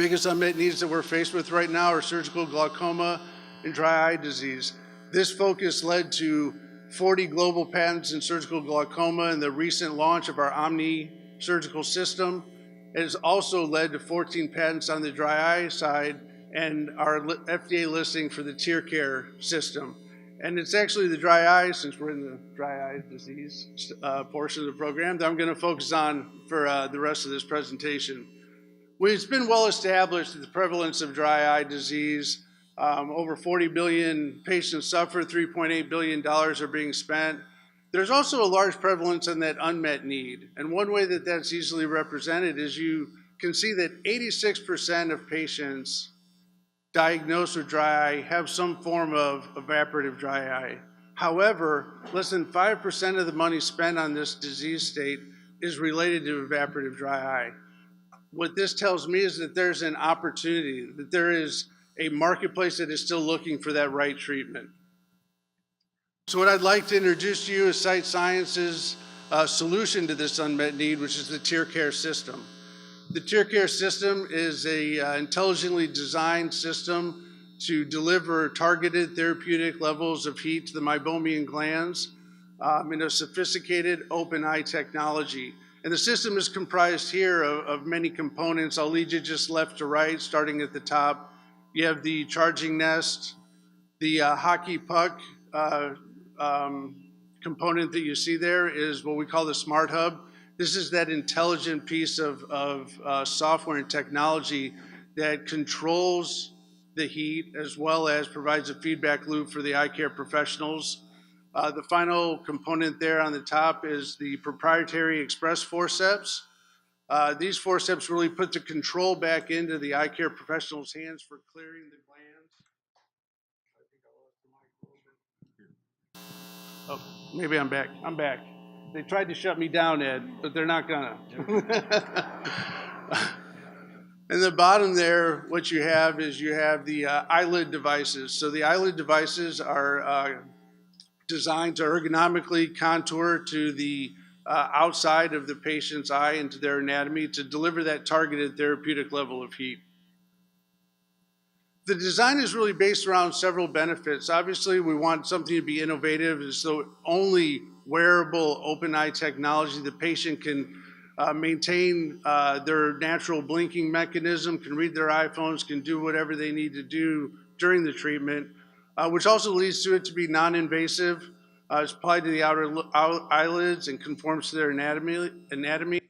biggest unmet needs that we're faced with right now are surgical glaucoma and dry eye disease. This focus led to 40 global patents in surgical glaucoma and the recent launch of our Omni surgical system. It has also led to 14 patents on the dry eye side and our FDA listing for the TearCare system. And it's actually the dry eye, since we're in the dry eye disease portion of the program, that I'm going to focus on for the rest of this presentation. It's been well established that the prevalence of dry eye disease, over 40 billion patients suffer, $3.8 billion are being spent. There's also a large prevalence in that unmet need. And one way that that's easily represented is you can see that 86% of patients diagnosed with dry eye have some form of evaporative dry eye. However, less than 5% of the money spent on this disease state is related to evaporative dry eye. What this tells me is that there's an opportunity, that there is a marketplace that is still looking for that right treatment. So what I'd like to introduce to you is Sight Sciences' solution to this unmet need, which is the TearCare system. The TearCare system is an intelligently designed system to deliver targeted therapeutic levels of heat to the meibomian glands in a sophisticated open eye technology. And the system is comprised here of many components. I'll lead you just left to right, starting at the top. You have the charging nest, the hockey puck component that you see there is what we call the Smart Hub. This is that intelligent piece of software and technology that controls the heat as well as provides a feedback loop for the eye care professionals. The final component there on the top is the proprietary Express forceps. These forceps really put the control back into the eye care professional's hands for clearing the glands. Oh, maybe I'm back. I'm back. They tried to shut me down, Ed, but they're not gonna. In the bottom there, what you have is you have the eyelid devices. So the eyelid devices are designed to ergonomically contour to the outside of the patient's eye and to their anatomy to deliver that targeted therapeutic level of heat. The design is really based around several benefits. Obviously, we want something to be innovative, and so only wearable open eye technology. The patient can maintain their natural blinking mechanism, can read their iPhones, can do whatever they need to do during the treatment, which also leads to it to be non-invasive. It's applied to the outer eyelids and conforms to their anatomy.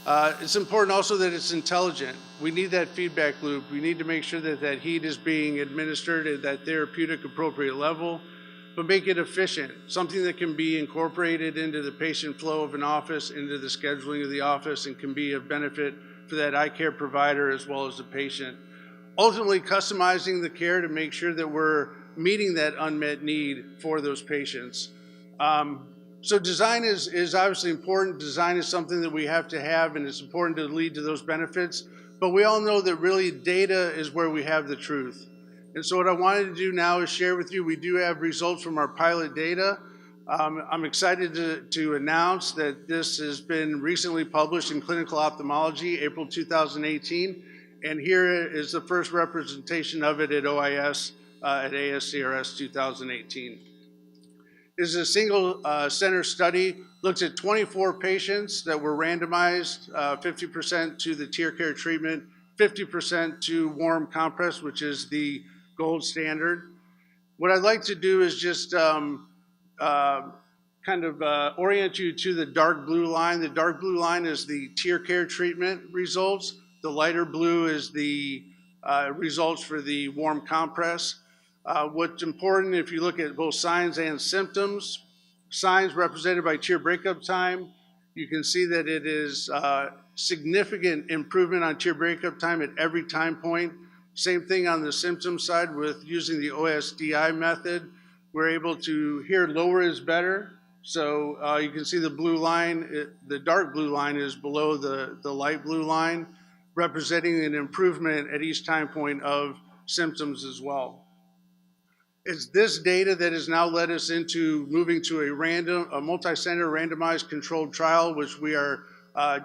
It's important also that it's intelligent. We need that feedback loop. We need to make sure that that heat is being administered at that therapeutic appropriate level, but make it efficient, something that can be incorporated into the patient flow of an office, into the scheduling of the office, and can be of benefit for that eye care provider as well as the patient. Ultimately, customizing the care to make sure that we're meeting that unmet need for those patients. So design is obviously important. Design is something that we have to have, and it's important to lead to those benefits. But we all know that really data is where we have the truth. And so what I wanted to do now is share with you, we do have results from our pilot data. I'm excited to announce that this has been recently published in Clinical Ophthalmology, April 2018. And here is the first representation of it at OIS at ASCRS 2018. This is a single center study, looks at 24 patients that were randomized, 50% to the TearCare treatment, 50% to warm compress, which is the gold standard. What I'd like to do is just orient you to the dark blue line. The dark blue line is the TearCare treatment results. The lighter blue is the results for the warm compress. What's important, if you look at both signs and symptoms, signs represented by tear breakup time, you can see that it is significant improvement on tear breakup time at every time point. Same thing on the symptom side with using the OSDI method. We're able to, here lower is better. So you can see the blue line, the dark blue line is below the light blue line, representing an improvement at each time point of symptoms as well. It's this data that has now led us into moving to a multi-center randomized controlled trial, which we are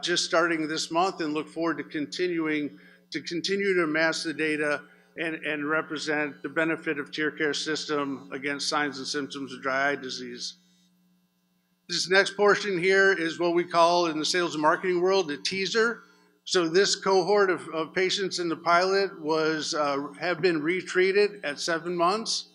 just starting this month and look forward to continuing to continue to amass the data and represent the benefit of TearCare system against signs and symptoms of dry eye disease. This next portion here is what we call in the sales and marketing world a teaser. So this cohort of patients in the pilot have been retreated at 7 months,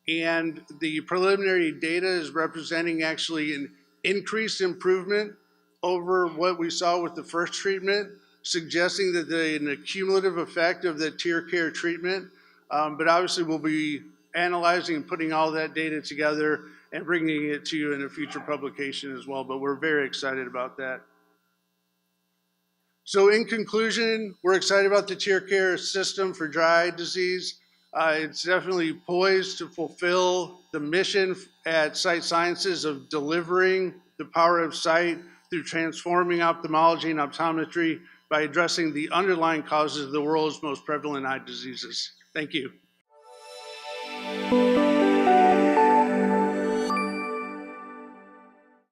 and the preliminary data is representing actually an increased improvement over what we saw with the first treatment, suggesting that an cumulative effect of the TearCare treatment, but obviously we'll be analyzing and putting all that data together and bringing it to you in a future publication as well, but we're very excited about that. So in conclusion, we're excited about the TearCare system for dry eye disease. It's definitely poised to fulfill the mission at Sight Sciences of delivering the power of sight through transforming ophthalmology and optometry by addressing the underlying causes of the world's most prevalent eye diseases. Thank you.